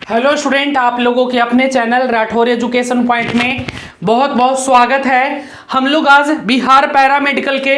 Hello student, आप लोगों के अपने चैनल राठौर एजुकेशन पॉइंट में बहुत बहुत स्वागत है। हम लोग आज बिहार पैरामेडिकल के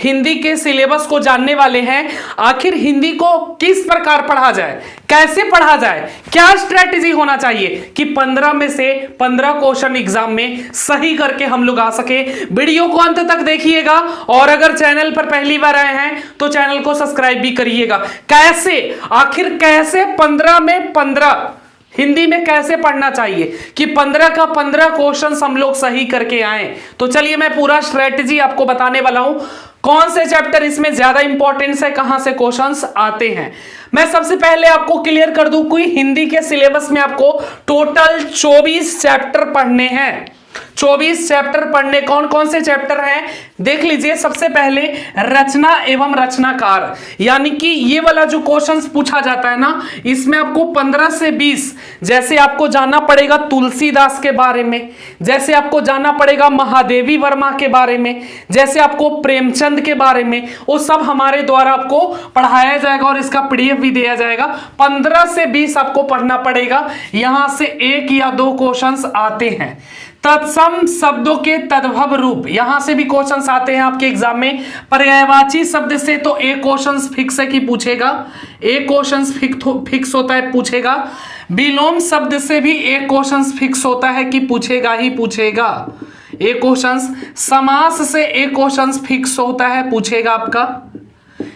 हिंदी के सिलेबस को जानने वाले हैं। आखिर हिंदी को किस प्रकार पढ़ा जाए, कैसे पढ़ा जाए, क्या स्ट्रेटजी होना चाहिए कि 15 में से 15 क्वेश्चन एग्जाम में सही करके हम लोग आ सके। वीडियो को अंत तक देखिएगा और अगर चैनल पर पहली बार आए हैं तो चैनल को सब्सक्राइब भी करिएगा। कैसे, आखिर कैसे 15 में 15 हिंदी में कैसे पढ़ना चाहिए कि 15 का 15 क्वेश्चंस हम लोग सही करके आए। तो चलिए मैं पूरा स्ट्रेटजी आपको बताने वाला हूं। कौन से चैप्टर इसमें ज्यादा इंपॉर्टेंस है, कहां से क्वेश्चंस आते हैं। मैं सबसे पहले आपको क्लियर कर दूं कि हिंदी के सिलेबस में आपको टोटल 24 चैप्टर पढ़ने हैं। 24 चैप्टर पढ़ने, कौन कौन से चैप्टर हैं देख लीजिए। सबसे पहले रचना एवं रचनाकार, यानी कि ये वाला जो क्वेश्चंस पूछा जाता है ना, इसमें आपको 15 से 20 जैसे आपको जानना पड़ेगा तुलसीदास के बारे में, जैसे आपको जानना पड़ेगा महादेवी वर्मा के बारे में, जैसे आपको प्रेमचंद के बारे में, वो सब हमारे द्वारा आपको पढ़ाया जाएगा और इसका पीडीएफ भी दिया जाएगा। 15 से 20 आपको पढ़ना पड़ेगा। यहां से 1 या 2 क्वेश्चंस आते हैं। तत्सम शब्दों के तद्भव रूप, यहां से भी क्वेश्चंस आते हैं आपके एग्जाम में। पर्यायवाची शब्द से तो एक क्वेश्चन फिक्स है कि पूछेगा, एक क्वेश्चन फिक्स होता है पूछेगा। विलोम शब्द से भी एक क्वेश्चन फिक्स होता है कि पूछेगा ही पूछेगा। एक क्वेश्चन समास से एक क्वेश्चन फिक्स होता है, पूछेगा आपका।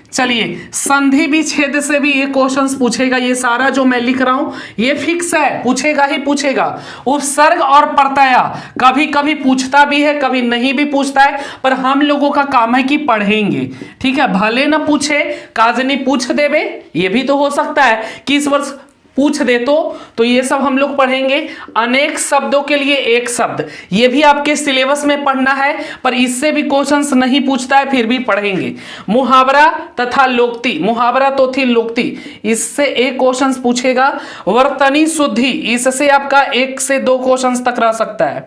चलिए, संधि विच्छेद से भी एक क्वेश्चन पूछेगा। ये सारा जो मैं लिख रहा हूं ये फिक्स है, पूछेगा ही पूछेगा। उपसर्ग और प्रत्यय कभी कभी पूछता भी है, कभी नहीं भी पूछता है, पर हम लोगों का काम है कि पढ़ेंगे। ठीक है, भले ना पूछे, काजनी पूछ देवे, ये भी तो हो सकता है कि इस वर्ष पूछ दे तो ये सब हम लोग पढ़ेंगे। अनेक शब्दों के लिए एक शब्द, ये भी आपके सिलेबस में पढ़ना है, पर इससे भी क्वेश्चंस नहीं पूछता है, फिर भी पढ़ेंगे। मुहावरा तथा लोक्ति, मुहावरा तो थी लोक्ति, इससे एक क्वेश्चन पूछेगा। वर्तनी शुद्धि, इससे आपका 1 से 2 क्वेश्चन तक रह सकता है।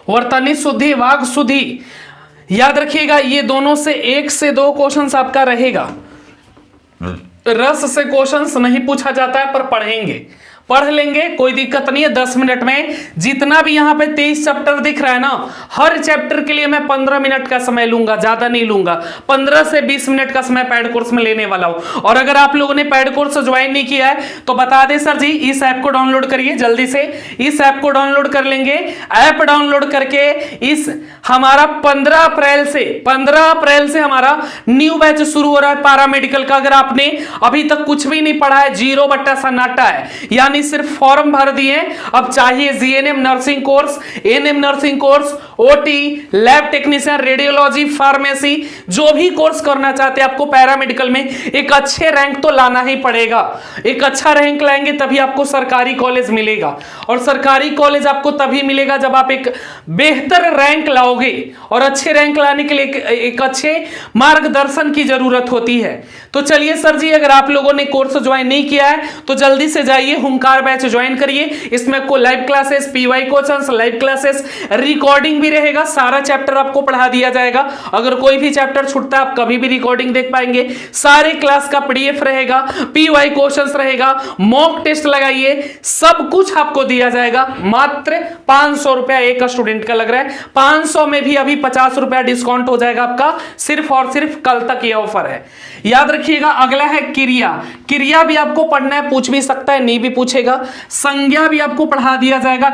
वर्तनी शुद्धि, वाक् शुद्धि, याद रखिएगा ये दोनों से 1 से 2 क्वेश्चन आपका रहेगा। रस से क्वेश्चंस नहीं पूछा जाता है, पर पढ़ेंगे, पढ़ लेंगे, कोई दिक्कत नहीं है। 10 मिनट में जितना भी यहाँ पे 23 चैप्टर दिख रहा है ना, हर चैप्टर के लिए मैं 15 मिनट का समय लूंगा, ज्यादा नहीं लूंगा। 15 से 20 मिनट का समय पैड कोर्स में लेने वाला हूं। और अगर आप लोगों ने पैड कोर्स ज्वाइन नहीं किया है तो बता दें सर जी, इस ऐप को डाउनलोड करिए जल्दी से। इस ऐप को डाउनलोड कर लेंगे। ऐप डाउनलोड करके इस हमारा 15 अप्रैल से हमारा न्यू बैच शुरू हो रहा है पैरामेडिकल का। अगर आपने अभी तक कुछ भी नहीं पढ़ा है, 0 बट्टा सन्नाटा है, यानी सिर्फ फॉर्म भर दिए। अब चाहिए GNM nursing course, ANM nursing course, OT, lab technician, radiology, pharmacy, जो भी कोर्स करना चाहते हैं आपको पैरामेडिकल में, एक अच्छे रैंक तो लाना ही पड़ेगा। एक अच्छा रैंक लाएंगे तभी आपको सरकारी कॉलेज मिलेगा, और सरकारी कॉलेज आपको तभी मिलेगा जब आप एक बेहतर रैंक लाओगे। और अच्छे रैंक लाने के लिए एक अच्छे मार्गदर्शन की जरूरत होती है। तो चलिए सर जी, अगर आप लोगों ने कोर्स ज्वाइन नहीं किया है तो जल्दी से जाइए, हुंकार बैच ज्वाइन करिए। इसमें आपको live classes, PY questions, live classes, recording भी रहेगा। सारा चैप्टर आपको पढ़ा दिया जाएगा। अगर कोई भी चैप्टर छूटता है आप कभी भी रिकॉर्डिंग देख पाएंगे। सारे क्लास का पीडीएफ रहेगा, पीवाई क्वेश्चंस रहेगा, मॉक टेस्ट लगाइए, सब कुछ आपको दिया जाएगा। मात्र 500 रुपया एक स्टूडेंट का लग रहा है। 500 में भी अभी 50 रुपया डिस्काउंट हो जाएगा आपका, सिर्फ और सिर्फ कल तक यह ऑफर है। याद रखिएगा। अगला है क्रिया। क्रिया भी आपको पढ़ना है, पूछ भी सकता है, नहीं भी पूछेगा। संज्ञा भी आपको पढ़ा दिया जाएगा।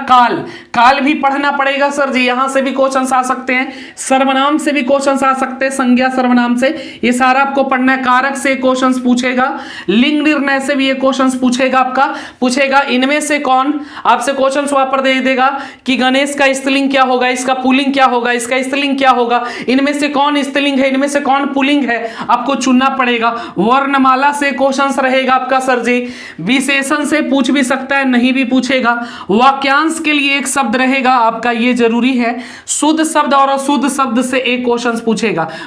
काल भी पढ़ना पड़ेगा सर जी, यहां से भी क्वेश्चंस आ सकते हैं। सर्वनाम से भी क्वेश्चंस आ सकते हैं, संज्ञा सर्वनाम से, ये सारा आपको पढ़ना है। कारक से क्वेश्चंस पूछेगा। लिंग निर्णय से भी ये क्वेश्चंस पूछेगा आपका, पूछेगा इनमें से कौन, आपसे क्वेश्चंस वहां पर दे देगा कि गणेश का स्त्रीलिंग क्या होगा, इसका पुल्लिंग क्या होगा, इसका स्त्रीलिंग क्या होगा, इनमें से कौन स्त्रीलिंग है, इनमें से कौन पुल्लिंग है, आपको चुनना पड़ेगा। वर्णमाला से क्वेश्चंस रहेगा आपका सर जी। विशेषण से पूछ भी सकता है, नहीं भी पूछेगा। वाक्यांश के लिए एक शब्द रहेगा आपका, ये जरूरी है। शुद्ध शब्द और अशुद्ध शब्द से एक क्वेश्चन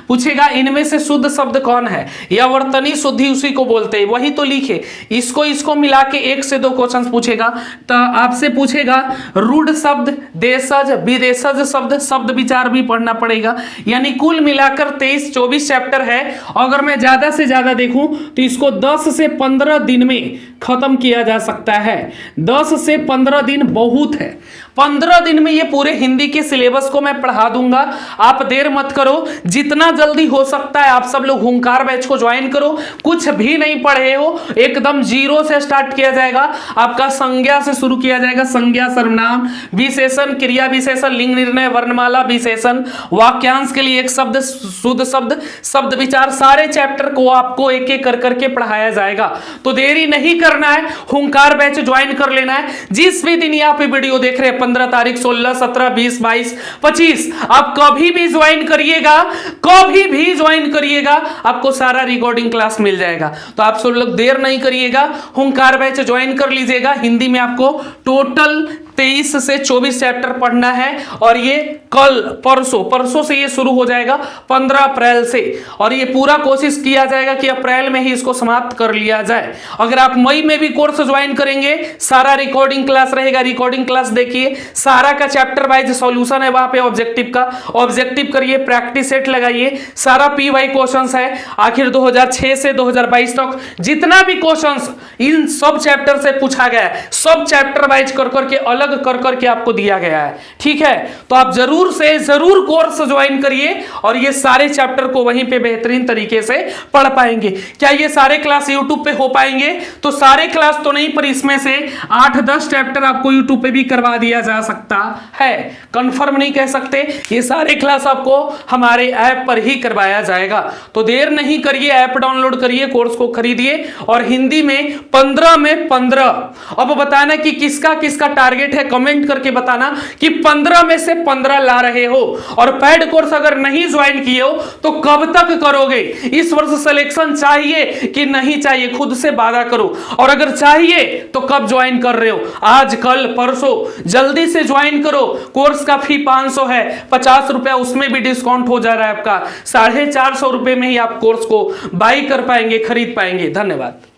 पूछेगा इनमें से शुद्ध शब्द कौन है, या वर्तनी शुद्धि उसी को बोलते हैं, वही तो लिखे। इसको मिला के 1 से 2 क्वेश्चन पूछेगा। तो आपसे पूछेगा रूढ़ शब्द, देशज, विदेशज शब्द, शब्द विचार भी पढ़ना पड़ेगा। यानी कुल मिलाकर 23-24 चैप्टर है। अगर मैं ज्यादा से ज्यादा देखूं तो इसको 10 से 15 दिन में खत्म किया जा सकता सकता है। 10 से 15 दिन बहुत है। 15 दिन में ये पूरे हिंदी के सिलेबस को मैं पढ़ा दूंगा। आप देर मत करो, जितना जल्दी हो सकता है आप सब लोग हुंकार बैच को ज्वाइन करो। कुछ भी नहीं पढ़े हो, एकदम जीरो से स्टार्ट किया जाएगा। आपका संज्ञा से शुरू किया जाएगा, संज्ञा, सर्वनाम, विशेषण, क्रिया विशेषण, लिंग निर्णय, वर्णमाला, विशेषण, वाक्यांश के लिए एक शब्द, शुद्ध शब्द, शब्द विचार, सारे चैप्टर को आपको एक एक कर करके पढ़ाया जाएगा। तो देरी नहीं करना है, हुंकार बैच ज्वाइन कर लेना है। जिस भी दिन आप वीडियो देख रहे हैं, 15 तारीख, 16, 17, 20, 22, 25, आप कभी भी ज्वाइन करिएगा, कभी भी ज्वाइन करिएगा, आपको सारा रिकॉर्डिंग क्लास मिल जाएगा। तो आप सब लोग देर नहीं करिएगा, हुंकार बैच ज्वाइन कर लीजिएगा। हिंदी में आपको टोटल 23 से 24 चैप्टर पढ़ना है और ये कल परसों से ये शुरू हो जाएगा, 15 अप्रैल से। और ये पूरा कोशिश किया जाएगा कि अप्रैल में ही इसको समाप्त कर लिया जाए। अगर आप मई में भी कोर्स ज्वाइन करेंगे, सारा रिकॉर्डिंग क्लास रहेगा। रिकॉर्डिंग क्लास देखिए, सारा का चैप्टर वाइज सॉल्यूशन है वहां पे, ऑब्जेक्टिव का ऑब्जेक्टिव करिए, प्रैक्टिस सेट लगाइए, सारा पीवाई क्वेश्चंस है। आखिर 2006 से 2022 तक जितना भी क्वेश्चंस इन सब चैप्टर से पूछा गया है, सब चैप्टर वाइज कर करके अलग कर करके आपको दिया गया है। ठीक है, तो आप जरूर से जरूर कोर्स ज्वाइन करिए और ये सारे चैप्टर को वहीं पे बेहतरीन तरीके से पढ़ पाएंगे। क्या ये सारे क्लास यूट्यूब पे हो पाएंगे? तो सारे क्लास तो नहीं, पर इसमें से 8-10 चैप्टर आपको यूट्यूब पे भी करवा दिया जा सकता है। कंफर्म नहीं कह सकते, ये सारे क्लास आपको हमारे ऐप पर ही करवाया जाएगा। तो देर नहीं करिए, ऐप डाउनलोड करिए, कोर्स को खरीदिए और हिंदी में 15 में 15। अब बताना कि किसका किसका टारगेट है, कमेंट करके बताना कि 15 में से 15 ला रहे हो। और पेड कोर्स अगर नहीं ज्वाइन किए हो तो कब तक करोगे? इस वर्ष सिलेक्शन चाहिए कि नहीं चाहिए, खुद से वादा करो। और अगर चाहिए तो कब ज्वाइन कर रहे हो? आज, कल, परसों, जल्दी से ज्वाइन करो। कोर्स का फी 500 है, 50 रुपया उसमें भी डिस्काउंट हो जा रहा है आपका। 450 रुपए में ही आप कोर्स को बाई कर पाएंगे, खरीद पाएंगे। धन्यवाद।